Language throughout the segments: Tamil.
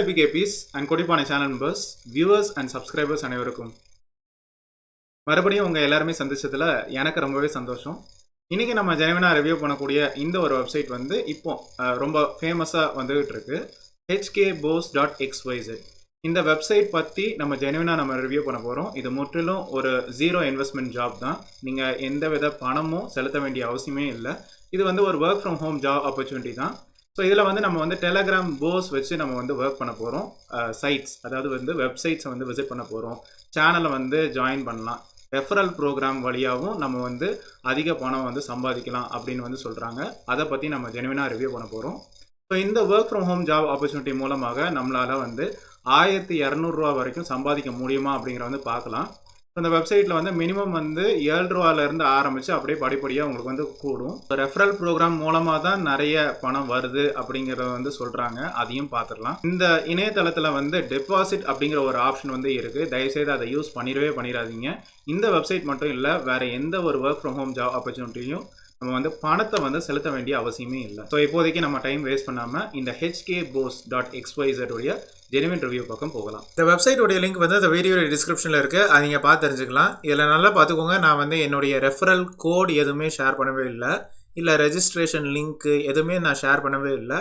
LBKPs and Kodipane channel members, viewers and subscribers அனைவருக்கும் மறுபடியும் உங்க எல்லாருமே சந்திச்சதுல எனக்கு ரொம்பவே சந்தோஷம். இன்னைக்கு நம்ம ஜெனுவினா ரிவ்யூ பண்ணக்கூடிய இந்த ஒரு வெப்சைட் வந்து இப்போ ரொம்ப ஃபேமஸா வந்துகிட்டு இருக்கு. hkboss.xyz. இந்த வெப்சைட் பத்தி நம்ம ஜெனுவினா ரிவ்யூ பண்ண போறோம். இது முற்றிலும் ஒரு ஜீரோ இன்வெஸ்ட்மெண்ட் ஜாப் தான். நீங்க எந்தவித பணமும் செலுத்த வேண்டிய அவசியமே இல்லை. இது வந்து ஒரு work from home job opportunity தான். ஸோ இதில் வந்து நம்ம வந்து டெலகிராம் போஸ் வச்சு நம்ம வந்து ஒர்க் பண்ண போகிறோம். சைட்ஸ், அதாவது வந்து வெப்சைட்ஸை வந்து விசிட் பண்ண போகிறோம். சேனலை வந்து ஜாயின் பண்ணலாம். ரெஃபரல் ப்ரோக்ராம் வழியாகவும் நம்ம வந்து அதிக பணம் வந்து சம்பாதிக்கலாம் அப்படின்னு வந்து சொல்கிறாங்க. அதை பற்றி நம்ம ஜெனுவினாக ரிவ்யூ பண்ண போகிறோம். ஸோ இந்த work from home job opportunity மூலமாக நம்மளால் வந்து 1200 ரூபா வரைக்கும் சம்பாதிக்க முடியுமா அப்படிங்கிற வந்து பார்க்கலாம். இந்த வெப்சைட்டில் வந்து மினிமம் வந்து 7 ரூபாயிலேருந்து ஆரம்பித்து அப்படியே படிப்படியாக உங்களுக்கு வந்து கூடும். ரெஃபரல் ப்ரோக்ராம் மூலமாக தான் நிறைய பணம் வருது அப்படிங்கிறத வந்து சொல்கிறாங்க. அதையும் பார்த்துடலாம். இந்த இணையதளத்தில் வந்து டெபாசிட் அப்படிங்கிற ஒரு ஆப்ஷன் வந்து இருக்குது. தயவுசெய்து அதை யூஸ் பண்ணிடாதீங்க. இந்த வெப்சைட் மட்டும் இல்லை, வேறு எந்த ஒரு ஒர்க் ஃப்ரம் ஹோம் ஜாப் ஆப்பர்ச்சுனிட்டியும் நம்ம வந்து பணத்தை வந்து செலுத்த வேண்டிய அவசியமே இல்லை. ஸோ இப்போதைக்கு நம்ம டைம் வேஸ்ட் பண்ணாமல் இந்த hkboss.xyz உடைய ஜெனுவின் ரிவ்யூ பக்கம் போகலாம். இந்த வெப்சைட்டோடைய லிங்க் வந்து இந்த வீடியோ டிஸ்கிரிப்ஷனில் இருக்குது. அதை நீங்கள் பார்த்து தெரிஞ்சுக்கலாம். இதில் நல்லா பார்த்துக்கோங்க, நான் வந்து என்னுடைய ரெஃபரல் கோட் எதுவுமே ஷேர் பண்ணவே இல்லை ரெஜிஸ்ட்ரேஷன் லிங்க்கு எதுவுமே நான் ஷேர் பண்ணவே இல்லை.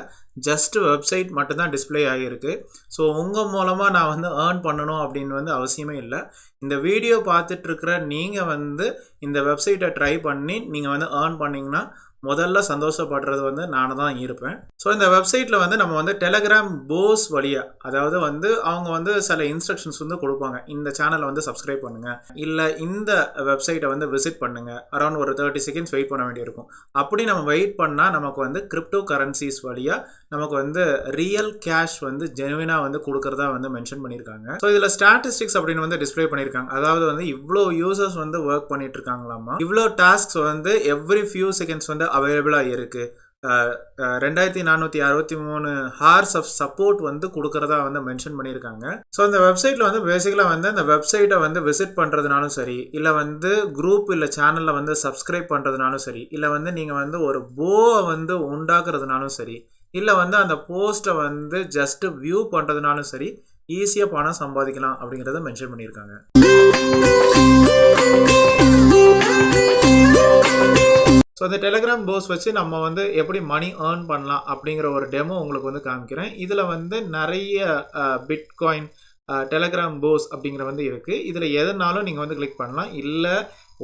ஜஸ்ட்டு வெப்சைட் மட்டும்தான் டிஸ்பிளே ஆகியிருக்கு. ஸோ உங்கள் மூலமாக நான் வந்து ஏர்ன் பண்ணணும் அப்படின்னு வந்து அவசியமே இல்லை. இந்த வீடியோ பார்த்துட்ருக்கிற நீங்கள் வந்து இந்த வெப்சைட்டை ட்ரை பண்ணி நீங்கள் வந்து ஏர்ன் பண்ணிங்கன்னா முதல்ல சந்தோஷப்படுறது வந்து நான் தான் இருப்பேன். ஸோ இந்த வெப்சைட்டில் வந்து நம்ம வந்து டெலகிராம் போஸ் வழியாக, அதாவது வந்து அவங்க வந்து சில இன்ஸ்ட்ரக்ஷன்ஸ் வந்து கொடுப்பாங்க. இந்த சேனலை வந்து சப்ஸ்கிரைப் பண்ணுங்கள், இல்லை இந்த வெப்சைட்டை வந்து விசிட் பண்ணுங்கள். அரௌண்ட் ஒரு 30 செகண்ட்ஸ் வெயிட் பண்ண வேண்டியிருக்கும். அப்படி நம்ம வெயிட் பண்ணால் நமக்கு வந்து கிரிப்டோ கரன்சிஸ் வழியாக நமக்கு வந்து ரியல் கேஷ் வந்து ஜெனுவினாக வந்து கொடுக்குறதா வந்து மென்ஷன் பண்ணியிருக்காங்க. ஸோ இதில் ஸ்டாட்டிஸ்டிக்ஸ் அப்படின்னு வந்து டிஸ்பிளே பண்ணியிருக்காங்க. அதாவது வந்து இவ்வளோ யூசர்ஸ் வந்து ஒர்க் பண்ணிட்டு இருக்காங்களாமா, இவ்வளோ டாஸ்க்ஸ் வந்து எவ்ரி ஃபியூ செகண்ட்ஸ் வந்து அவைலபிளாக இருக்குது. 2463 ஹார்ஸ் ஆஃப் சப்போர்ட் வந்து கொடுக்கறதா வந்து மென்ஷன் பண்ணியிருக்காங்க. ஸோ அந்த வெப்சைட்டில் வந்து பேசிக்கலாக வந்து அந்த வெப்சைட்டை வந்து விசிட் பண்ணுறதுனாலும் சரி, இல்லை வந்து குரூப் இல்லை சேனலில் வந்து சப்ஸ்கிரைப் பண்ணுறதுனாலும் சரி, இல்லை வந்து நீங்கள் வந்து ஒரு போவை வந்து உண்டாக்குறதுனாலும் சரி, இல்லை வந்து அந்த போஸ்ட்டை வந்து ஜஸ்ட்டு வியூ பண்ணுறதுனாலும் சரி, ஈஸியாக பணம் சம்பாதிக்கலாம் அப்படிங்கிறத மென்ஷன் பண்ணியிருக்காங்க. ஸோ இந்த டெலகிராம் போஸ் வச்சு நம்ம வந்து எப்படி மணி ஏர்ன் பண்ணலாம் அப்படிங்கிற ஒரு டெமோ உங்களுக்கு வந்து காமிக்கிறேன். இதில் வந்து நிறைய பிட்காயின் டெலகிராம் போஸ் அப்படிங்கிற வந்து இருக்குது. இதில் எதனாலும் நீங்கள் வந்து கிளிக் பண்ணலாம், இல்லை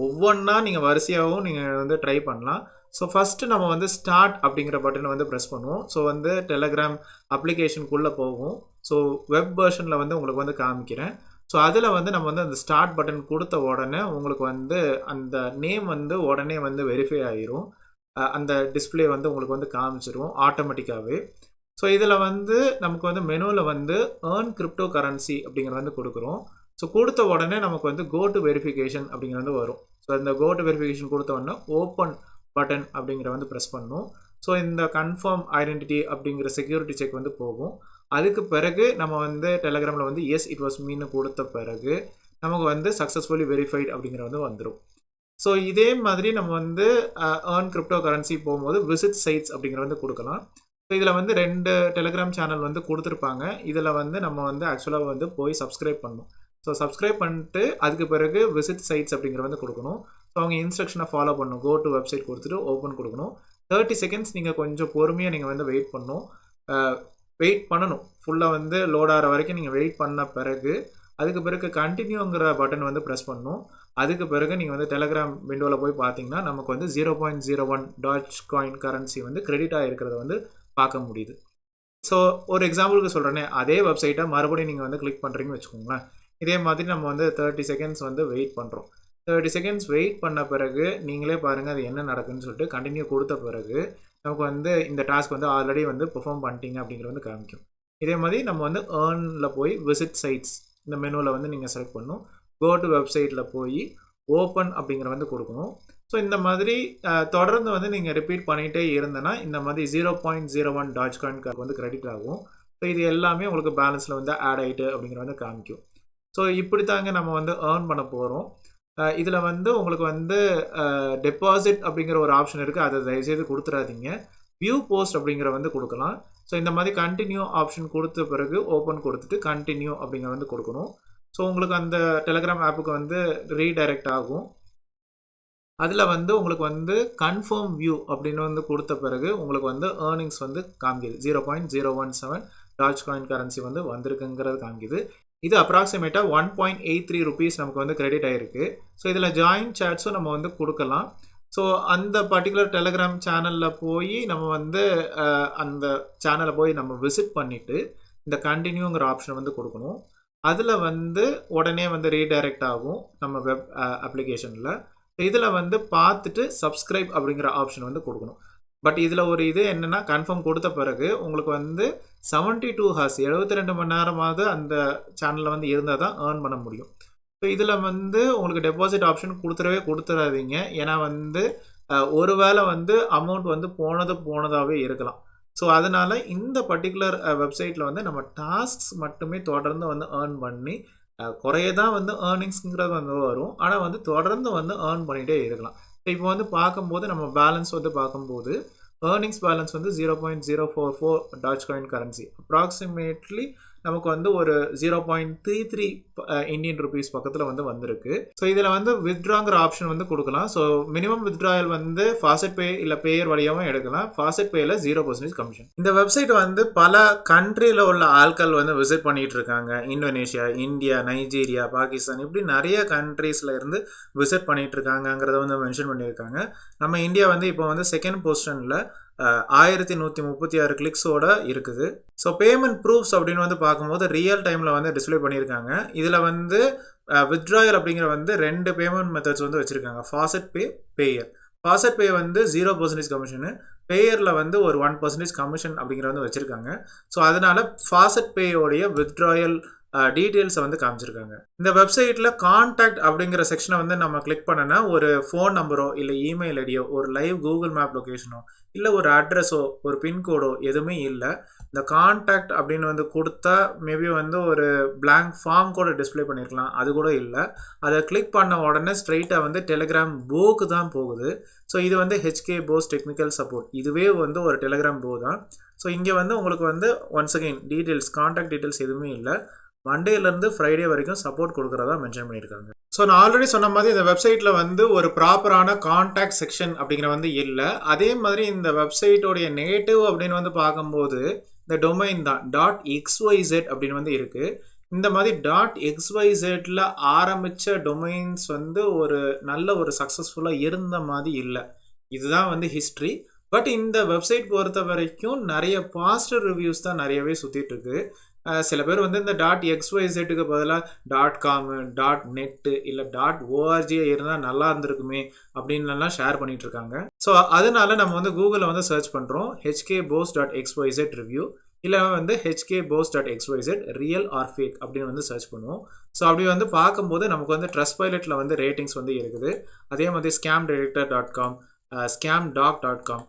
ஒவ்வொன்றா நீங்கள் வரிசையாகவும் நீங்கள் வந்து ட்ரை பண்ணலாம். ஸோ ஃபஸ்ட்டு நம்ம வந்து ஸ்டார்ட் அப்படிங்கிற பட்டனை வந்து ப்ரெஸ் பண்ணுவோம். ஸோ வந்து டெலகிராம் அப்ளிகேஷனுக்குள்ளே போகும். ஸோ வெப் வெர்ஷனில் வந்து உங்களுக்கு வந்து காமிக்கிறேன். ஸோ அதில் வந்து நம்ம வந்து அந்த ஸ்டார்ட் பட்டன் கொடுத்த உடனே உங்களுக்கு வந்து அந்த நேம் வந்து உடனே வந்து வெரிஃபை ஆகிரும். அந்த டிஸ்பிளே வந்து உங்களுக்கு வந்து காமிச்சிரும் ஆட்டோமேட்டிக்காகவே. ஸோ இதில் வந்து நமக்கு வந்து மெனுவில் வந்து ஏர்ன் கிரிப்டோ கரன்சி அப்படிங்கிற வந்து கொடுக்குறோம். ஸோ கொடுத்த உடனே நமக்கு வந்து கோ டு வெரிஃபிகேஷன் அப்படிங்கிற வந்து வரும். ஸோ இந்த கோ டு வெரிஃபிகேஷன் கொடுத்த உடனே ஓப்பன் பட்டன் அப்படிங்கிற வந்து ப்ரெஸ் பண்ணும். ஸோ இந்த கன்ஃபார்ம் ஐடென்டிட்டி அப்படிங்கிற செக்யூரிட்டி செக் வந்து போகும். அதுக்கு பிறகு நம்ம வந்து டெலகிராமில் வந்து எஸ் இட் வாஸ் மீன்னு கொடுத்த பிறகு நமக்கு வந்து சக்ஸஸ்ஃபுல்லி வெரிஃபைட் அப்படிங்கிற வந்து வந்துடும். ஸோ இதே மாதிரி நம்ம வந்து ஏர்ன் கிரிப்டோ கரன்சி போகும்போது விசிட் சைட்ஸ் அப்படிங்கிற வந்து கொடுக்கலாம். ஸோ இதில் வந்து 2 டெலகிராம் சேனல் வந்து கொடுத்துருப்பாங்க. இதில் வந்து நம்ம வந்து ஆக்சுவலாக வந்து போய் சப்ஸ்கிரைப் பண்ணணும். ஸோ சப்ஸ்கிரைப் பண்ணிட்டு அதுக்கு பிறகு விசிட் சைட்ஸ் அப்படிங்கிற வந்து கொடுக்கணும். ஸோ அவங்க இன்ஸ்ட்ரக்ஷனை ஃபாலோ பண்ணணும். கோ டு வெப்சைட் கொடுத்துட்டு ஓப்பன் கொடுக்கணும். 30 செகண்ட்ஸ் நீங்கள் கொஞ்சம் பொறுமையாக நீங்கள் வந்து வெயிட் பண்ணணும். ஃபுல்லாக வந்து லோட் ஆகிற வரைக்கும் நீங்கள் வெயிட் பண்ண பிறகு அதுக்கு பிறகு கண்டினியூங்கிற பட்டன் வந்து ப்ரெஸ் பண்ணணும். அதுக்கு பிறகு நீங்கள் வந்து டெலகிராம் விண்டோவில் போய் பார்த்தீங்கன்னா நமக்கு வந்து 0.01 டாட்ஜ்காயின் கரன்சி வந்து கிரெடிட் ஆகிருக்கிறத வந்து பார்க்க முடியுது. ஸோ ஒரு எக்ஸாம்பிளுக்கு சொல்கிறேனே, அதே வெப்சைட்டை மறுபடியும் நீங்கள் வந்து கிளிக் பண்ணுறீங்கன்னு வச்சுக்கோங்களேன். இதே மாதிரி நம்ம வந்து 30 செகண்ட்ஸ் வந்து வெயிட் பண்ணுறோம். 30 செகண்ட்ஸ் வெயிட் பண்ண பிறகு நீங்களே பாருங்கள் அது என்ன நடக்குதுன்னு சொல்லிட்டு கண்டினியூ கொடுத்த பிறகு நமக்கு வந்து இந்த டாஸ்க் வந்து ஆல்ரெடி வந்து பெர்ஃபார்ம் பண்ணிட்டீங்க அப்படிங்கிற வந்து காமிக்கும். இதே மாதிரி நம்ம வந்து ஏர்னில் போய் விசிட் சைட்ஸ் இந்த மெனுவில் வந்து நீங்கள் செலக்ட் பண்ணணும். கோ டு வெப்சைட்டில் போய் ஓப்பன் அப்படிங்கிற வந்து கொடுக்கணும். ஸோ இந்த மாதிரி தொடர்ந்து வந்து நீங்கள் ரிப்பீட் பண்ணிகிட்டே இருந்தேன்னா இந்த மாதிரி 0.01 டாட்ஜ்காயின் வந்து கிரெடிட் ஆகும். ஸோ இது எல்லாமே உங்களுக்கு பேலன்ஸில் வந்து ஆட் ஆகிட்டு அப்படிங்கிற வந்து காமிக்கும். ஸோ இப்படி தாங்க நம்ம வந்து ஏர்ன் பண்ண போகிறோம். இதில் வந்து உங்களுக்கு வந்து டெபாசிட் அப்படிங்கிற ஒரு ஆப்ஷன் இருக்குது. அதை தயவுசெய்து கொடுத்துடாதீங்க. வியூ போஸ்ட் அப்படிங்கிற வந்து கொடுக்கலாம். ஸோ இந்த மாதிரி கண்டினியூ ஆப்ஷன் கொடுத்த பிறகு ஓப்பன் கொடுத்துட்டு கண்டினியூ அப்படிங்கிற வந்து கொடுக்கணும். ஸோ உங்களுக்கு அந்த டெலகிராம் ஆப்புக்கு வந்து ரீடைரக்ட் ஆகும். அதில் வந்து உங்களுக்கு வந்து கன்ஃபார்ம் வியூ அப்படின்னு வந்து கொடுத்த பிறகு உங்களுக்கு வந்து ஏர்னிங்ஸ் வந்து காமிக்குது. 0.017 டாஜ் காயின் கரன்சி வந்து வந்திருக்குங்கிறது காமிக்குது. இது அப்ராக்சிமேட்டாக 1.83 ருபீஸ் நமக்கு வந்து கிரெடிட் ஆகிருக்கு. ஸோ இதில் ஜாயின் சேட்ஸும் நம்ம வந்து கொடுக்கலாம். ஸோ அந்த பர்டிகுலர் டெலகிராம் சேனலில் போய் நம்ம வந்து அந்த சேனலை போய் நம்ம விசிட் பண்ணிவிட்டு இந்த கண்டினியூங்கிற ஆப்ஷன் வந்து கொடுக்கணும். அதில் வந்து உடனே வந்து ரீடைரக்ட் ஆகும் நம்ம வெப் அப்ளிகேஷனில். இதில் வந்து பார்த்துட்டு சப்ஸ்கிரைப் அப்படிங்கிற ஆப்ஷன் வந்து கொடுக்கணும். பட் இதில் ஒரு இது என்னென்னா, கன்ஃபார்ம் கொடுத்த பிறகு உங்களுக்கு வந்து 72 ஹார்ஸ் 72 மணி நேரமாவது அந்த சேனலில் வந்து இருந்தால் தான் ஏர்ன் பண்ண முடியும். ஸோ இதில் வந்து உங்களுக்கு டெபாசிட் ஆப்ஷன் கொடுத்துடாதீங்க. ஏன்னா வந்து ஒரு வேளை வந்து அமௌண்ட் வந்து போனதாகவே இருக்கலாம். ஸோ அதனால் இந்த பர்டிகுலர் வெப்சைட்டில் வந்து நம்ம டாஸ்க்ஸ் மட்டுமே தொடர்ந்து வந்து ஏர்ன் பண்ணி குறைய தான் வந்து ஏர்னிங்ஸுங்கிறது வந்து வரும். ஆனால் வந்து தொடர்ந்து வந்து ஏர்ன் பண்ணிகிட்டே இருக்கலாம். ஸோ இப்போ வந்து பார்க்கும்போது நம்ம பேலன்ஸ் வந்து பார்க்கும்போது ஏர்னிங்ஸ் பேலன்ஸ் வந்து 0.044 டாஜ் காயின் கரன்சி அப்ராக்சிமேட்லி நமக்கு வந்து ஒரு 0.33 இந்தியன் ருபீஸ் பக்கத்தில் வந்து வந்திருக்கு. ஸோ இதில் வந்து வித்ட்ராங்கிற ஆப்ஷன் வந்து கொடுக்கலாம். ஸோ மினிமம் வித்ட்ராயல் வந்து ஃபாஸ்ட் பே இல்லை பேயர் வழியாகவும் எடுக்கலாம். ஃபாஸ்ட் பேயில் 0% கமிஷன். இந்த வெப்சைட் வந்து பல கண்ட்ரியில் உள்ள ஆட்கள் வந்து விசிட் பண்ணிட்டு இருக்காங்க. இந்தோனேஷியா, இந்தியா, நைஜீரியா, பாகிஸ்தான் இப்படி நிறைய கண்ட்ரீஸில் இருந்து விசிட் பண்ணிட்டு இருக்காங்கிறத வந்து மென்ஷன் பண்ணியிருக்காங்க. நம்ம இந்தியா வந்து இப்போ வந்து செகண்ட் பொசிஷனில் 1136 கிளிக்ஸோட இருக்குது. ஸோ பேமெண்ட் ப்ரூஃப்ஸ் அப்படின்னு வந்து பார்க்கும்போது ரியல் டைமில் வந்து டிஸ்பிளே பண்ணியிருக்காங்க. இதில் வந்து வித்ட்ராயல் அப்படிங்கிற வந்து 2 பேமெண்ட் மெத்தட்ஸ் வந்து வச்சுருக்காங்க. ஃபாஸ்ட் பே, பேயர். ஃபாஸ்ட் பே வந்து 0% கமிஷனு, பேயரில் வந்து ஒரு 1% கமிஷன் அப்படிங்கிற வந்து வச்சுருக்காங்க. ஸோ அதனால் ஃபாஸ்ட் பேயோடைய வித்ட்ராயல் டீட்டெயில்ஸை வந்து காமிச்சிருக்காங்க. இந்த வெப்சைட்டில் கான்டாக்ட் அப்படிங்கிற செக்ஷனை வந்து நம்ம கிளிக் பண்ணனா ஒரு ஃபோன் நம்பரோ இல்லை இமெயில் ஐடியோ ஒரு லைவ் கூகுள் மேப் லொக்கேஷனோ இல்லை ஒரு அட்ரஸோ ஒரு பின்கோடோ எதுவுமே இல்லை. இந்த கான்டாக்ட் அப்படின்னு வந்து கொடுத்தா மேபி வந்து ஒரு பிளாங்க் ஃபார்ம் கூட டிஸ்பிளே பண்ணியிருக்கலாம், அது கூட இல்லை. அதை கிளிக் பண்ண உடனே ஸ்ட்ரைட்டாக வந்து டெலிகிராம் போக்கு தான் போகுது. ஸோ இது வந்து HK போஸ் டெக்னிக்கல் சப்போர்ட், இதுவே வந்து ஒரு டெலிகிராம் போ தான். ஸோ இங்கே வந்து உங்களுக்கு வந்து once again details contact details எதுவுமே இல்லை. மண்டேலேருந்து ஃப்ரைடே வரைக்கும் சப்போர்ட் கொடுக்குறதா மென்ஷன் பண்ணியிருக்காங்க. ஸோ நான் ஆல்ரெடி சொன்ன மாதிரி இந்த வெப்சைட்டில் வந்து ஒரு ப்ராப்பரான கான்டாக்ட் செக்ஷன் அப்படிங்கிற வந்து இல்லை. அதே மாதிரி இந்த வெப்சைட்டோடைய நேட்டிவ் அப்படின்னு வந்து பார்க்கும்போது இந்த டொமைன் தான் .xyz அப்படின்னு வந்து இருக்குது. இந்த மாதிரி .xyzல ஆரம்பித்த டொமைன்ஸ் வந்து ஒரு நல்ல ஒரு சக்ஸஸ்ஃபுல்லாக இருந்த மாதிரி இல்லை. இதுதான் வந்து ஹிஸ்ட்ரி. பட் இந்த வெப்சைட் பொறுத்த வரைக்கும் நிறைய பாசிட்டிவ் ரிவ்யூஸ் தான் நிறையவே சுற்றிட்டு இருக்கு. சில பேர் வந்து இந்த .xyzக்கு பதிலாக .com, .net இல்லை .org இருந்தால் நல்லா இருந்திருக்குமே அப்படின்லாம் ஷேர் பண்ணிட்டு இருக்காங்க. ஸோ அதனால நம்ம வந்து கூகுளில் வந்து சர்ச் பண்ணுறோம் hkboss.xyz ரிவ்யூ இல்லை வந்து hkboss.xyz ரியல் ஆர் ஃபேக் அப்படின்னு வந்து சர்ச் பண்ணுவோம். ஸோ அப்படி வந்து பார்க்கும்போது நமக்கு வந்து Trustpilotல வந்து ரேட்டிங்ஸ் வந்து இருக்குது. அதே மாதிரி scamdetector.com, scamdoc.com,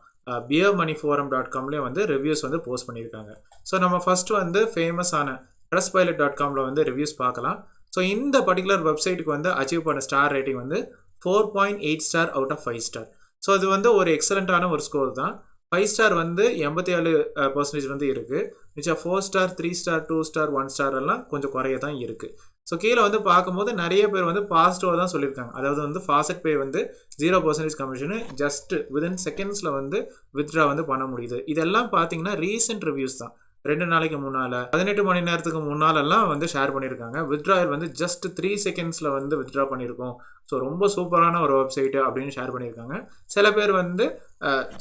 beermoneyforum.comலேயே வந்து ரிவ்யூஸ் வந்து போஸ்ட் பண்ணியிருக்காங்க. ஸோ நம்ம ஃபஸ்ட்டு வந்து ஃபேமஸான Trustpilot.comல வந்து ரிவ்யூஸ் பார்க்கலாம். ஸோ இந்த பர்டிகுலர் வெப்சைட்டுக்கு வந்து அச்சீவ் பண்ண ஸ்டார் ரேட்டிங் வந்து 4.8 star out of 5 star. So அது வந்து ஒரு எக்ஸலண்ட்டான ஒரு ஸ்கோர் தான். 5 ஸ்டார் வந்து 87% வந்து இருக்குது. மிச்சம் 4 ஸ்டார், 3 ஸ்டார், 2 ஸ்டார், 1 ஸ்டார் எல்லாம் கொஞ்சம் குறைய தான் இருக்குது. ஸோ கீழே வந்து பார்க்கும்போது நிறைய பேர் வந்து பாசிட்டிவாக தான் சொல்லியிருக்காங்க. அதாவது வந்து ஃபாஸ்ட் பே வந்து 0% கமிஷனு ஜஸ்ட் வித்தின் செகண்ட்ஸில் வந்து வித்ட்ரா வந்து பண்ண முடியுது. இதெல்லாம் பார்த்தீங்கன்னா ரீசெண்ட் ரிவ்யூஸ் தான். 2 நாளைக்கு முன்னால் 18 மணி நேரத்துக்கு முன்னாலெல்லாம் வந்து ஷேர் பண்ணியிருக்காங்க. வித்ட்ராயல் வந்து ஜஸ்ட் 3 செகண்ட்ஸில் வந்து வித்ட்ரா பண்ணியிருக்கோம். ஸோ ரொம்ப சூப்பரான ஒரு வெப்சைட்டு அப்படின்னு ஷேர் பண்ணியிருக்காங்க. சில பேர் வந்து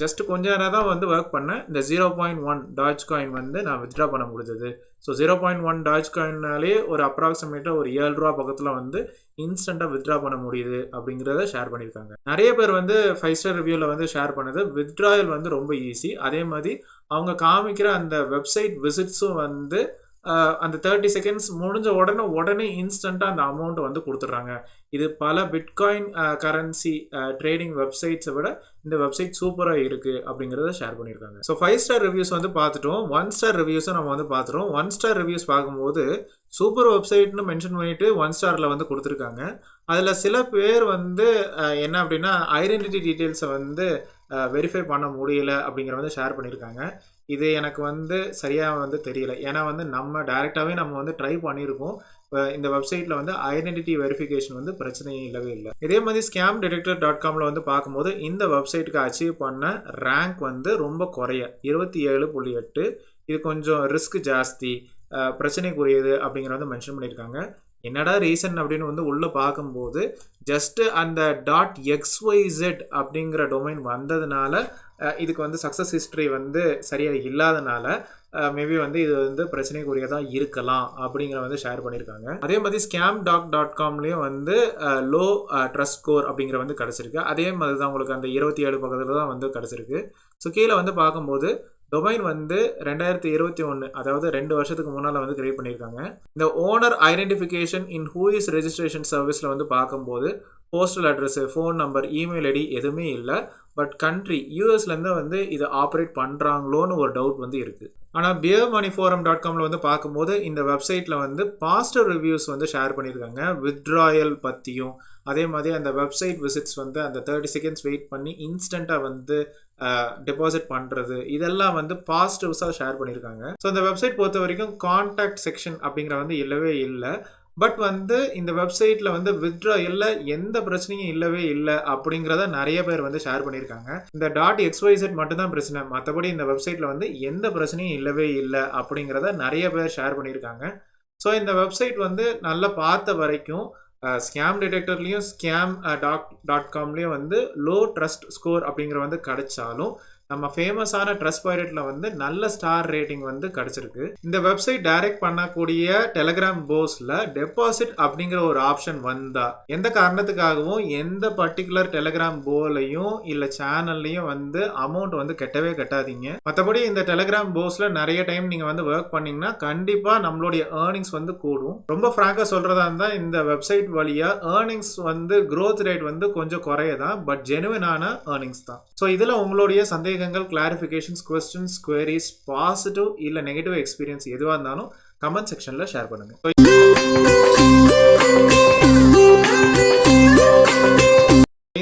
ஜஸ்ட் கொஞ்ச நேரம் தான் வந்து ஒர்க் பண்ணேன், இந்த 0.1 டாஜ் காயின் வந்து நான் வித்ட்ரா பண்ண முடிஞ்சது. ஸோ 0.1 டாஜ் காயின்னாலே ஒரு அப்ராக்சிமேட்டாக ஒரு 7 ரூபா பக்கத்தில் வந்து இன்ஸ்டண்ட்டாக வித்ட்ரா பண்ண முடியுது அப்படிங்கிறத ஷேர் பண்ணியிருக்காங்க. நிறைய பேர் வந்து 5 ஸ்டார் ரிவ்யூவில் வந்து ஷேர் பண்ணது வித்ட்ராயல் வந்து ரொம்ப ஈஸி. அதே மாதிரி அவங்க காமிக்கிற அந்த வெப்சைட் விசிட்ஸும் வந்து அந்த 30 செகண்ட்ஸ் முடிஞ்ச உடனே இன்ஸ்டண்ட்டாக அந்த அமௌண்ட்டை வந்து கொடுத்துட்றாங்க. இது பல பிட்காயின் கரன்சி ட்ரேடிங் வெப்சைட்ஸை விட இந்த வெப்சைட் சூப்பராக இருக்குது அப்படிங்கிறத ஷேர் பண்ணியிருக்காங்க. ஸோ 5 ஸ்டார் ரிவ்யூஸ் வந்து பார்த்துட்டோம். 1 ஸ்டார் ரிவ்யூஸும் நம்ம வந்து பார்த்துட்டோம். 1 ஸ்டார் ரிவ்யூஸ் பார்க்கும்போது சூப்பர் வெப்சைட்னு மென்ஷன் பண்ணிவிட்டு 1 ஸ்டாரில் வந்து கொடுத்துருக்காங்க. அதில் சில பேர் வந்து என்ன அப்படின்னா ஐடென்டிட்டி டீட்டெயில்ஸை வந்து வெரிஃபை பண்ண முடியல அப்படிங்கிற வந்து ஷேர் பண்ணியிருக்காங்க. இது எனக்கு வந்து சரியாக வந்து தெரியல. ஏன்னா வந்து நம்ம டைரெக்டாகவே நம்ம வந்து ட்ரை பண்ணியிருக்கோம். இந்த வெப்சைட்டில் வந்து ஐடென்டிட்டி வெரிஃபிகேஷன் வந்து பிரச்சனையே இல்லவே இல்லை. இதே மாதிரி scamdetector.comல வந்து பார்க்கும்போது இந்த வெப்சைட்டுக்கு அச்சீவ் பண்ண ரேங்க் வந்து ரொம்ப குறைய 27.8. இது கொஞ்சம் ரிஸ்க் ஜாஸ்தி, பிரச்சனைக்குரியது அப்படிங்கிற வந்து மென்ஷன் பண்ணியிருக்காங்க. என்னடா ரீசன் அப்படின்னு வந்து உள்ளே பார்க்கும்போது ஜஸ்ட்டு அந்த .xyz அப்படிங்கிற டொமைன் வந்ததுனால இதுக்கு வந்து சக்ஸஸ் ஹிஸ்ட்ரி வந்து சரியாக இல்லாதனால மேபி வந்து இது வந்து பிரச்சனைக்குரியதாக இருக்கலாம் அப்படிங்கிற வந்து ஷேர் பண்ணியிருக்காங்க. அதே மாதிரி scamdoc.comலேயும் வந்து லோ ட்ரஸ்ட் ஸ்கோர் அப்படிங்கிற வந்து கிடச்சிருக்கு. அதே மாதிரி தான் உங்களுக்கு அந்த 27 பக்கத்தில் தான் வந்து கிடச்சிருக்கு. ஸோ கீழே வந்து பார்க்கும்போது டொமைன் வந்து 2021, அதாவது 2 வருஷத்துக்கு முன்னால் வந்து கிரியேட் பண்ணியிருக்காங்க. இந்த owner identification in who is registration சர்வீஸில் வந்து பார்க்கும்போது postal address, phone number, email ID எதுவுமே இல்லை. பட் கண்ட்ரி யூஎஸ்லேருந்து வந்து இதை ஆப்ரேட் பண்ணுறாங்களோன்னு ஒரு டவுட் வந்து இருக்குது. ஆனால் beermoneyforum.comல வந்து பார்க்கும்போது இந்த வெப்சைட்டில் வந்து பாசிட்டிவ் ரிவ்யூஸ் வந்து ஷேர் பண்ணியிருக்காங்க. வித்ட்ராயல் பற்றியும் அதே மாதிரி அந்த வெப்சைட் விசிட்ஸ் வந்து அந்த 30 செகண்ட்ஸ் வெயிட் பண்ணி இன்ஸ்டண்ட்டாக வந்து டெபாசிட் பண்ணுறது, இதெல்லாம் வந்து பாசிட்டிவ்ஸாக ஷேர் பண்ணியிருக்காங்க. ஸோ இந்த வெப்சைட் பொறுத்த வரைக்கும் கான்டாக்ட் செக்ஷன் அப்படிங்கிற வந்து இல்லவே இல்லை. பட் வந்து இந்த வெப்சைட்டில் வந்து வித்ட்ராயல்ல எந்த பிரச்சனையும் இல்லவே இல்லை அப்படிங்கிறத நிறைய பேர் வந்து ஷேர் பண்ணியிருக்காங்க. இந்த .xyz மட்டும்தான் பிரச்சனை, மற்றபடி இந்த வெப்சைட்டில் வந்து எந்த பிரச்சனையும் இல்லவே இல்லை அப்படிங்கிறத நிறைய பேர் ஷேர் பண்ணியிருக்காங்க. ஸோ இந்த வெப்சைட் வந்து நல்லா பார்த்த வரைக்கும் ஸ்கேம் டிடெக்டர்லேயும் scamdoc.comலேயும் வந்து லோ ட்ரஸ்ட் ஸ்கோர் அப்படிங்கிற வந்து கிடைச்சாலும் நம்ம ஃபேமஸான ட்ரஸ்ட் பைரேட்டில் வந்து நல்ல ஸ்டார் ரேட்டிங் வந்து கிடச்சிருக்கு. இந்த வெப்சைட் டைரக்ட் பண்ணக்கூடிய டெலகிராம் போஸில் டெபாசிட் அப்படிங்கிற ஒரு ஆப்ஷன் வந்தால் எந்த காரணத்துக்காகவும் எந்த பர்டிகுலர் டெலகிராம் போலையும் இல்லை சேனல்லையும் வந்து அமௌண்ட் வந்து கட்டவே கட்டாதீங்க. மற்றபடி இந்த டெலகிராம் போஸில் நிறைய டைம் நீங்கள் வந்து ஒர்க் பண்ணிங்கன்னா கண்டிப்பாக நம்மளுடைய ஏர்னிங்ஸ் வந்து கூடும். ரொம்ப ஃப்ராங்காக சொல்கிறதா இருந்தால் இந்த வெப்சைட் வழியாக ஏர்னிங்ஸ் வந்து க்ரோத் ரேட் வந்து கொஞ்சம் குறையதான், பட் ஜெனுவினான ஏர்னிங்ஸ் தான். ஸோ இதில் உங்களுடைய சந்தேகங்கள், கிளாரிஃபிகேஷன்ஸ், கொஸ்டின்ஸ், குவரிஸ், பாசிட்டிவ் இல்லை நெகட்டிவ் எக்ஸ்பீரியன்ஸ் எதுவாக இருந்தாலும் கமெண்ட் செக்ஷனில் ஷேர் பண்ணுங்கள்.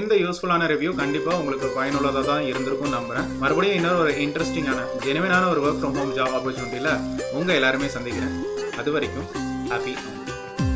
இந்த யூஸ்ஃபுல்லான ரிவ்யூ கண்டிப்பாக உங்களுக்கு பயனுள்ளதாக தான் இருந்திருக்கும் நம்புகிறேன். மறுபடியும் இன்னொரு ஒரு இன்ட்ரெஸ்டிங்கான ஜெனுவினான ஒரு ஒர்க் ஃப்ரம் ஹோம் ஜாப் ஆப்பர்ச்சுனிட்டியில் உங்கள் எல்லாருமே சந்திக்கிறேன். அது வரைக்கும் ஹாப்பி.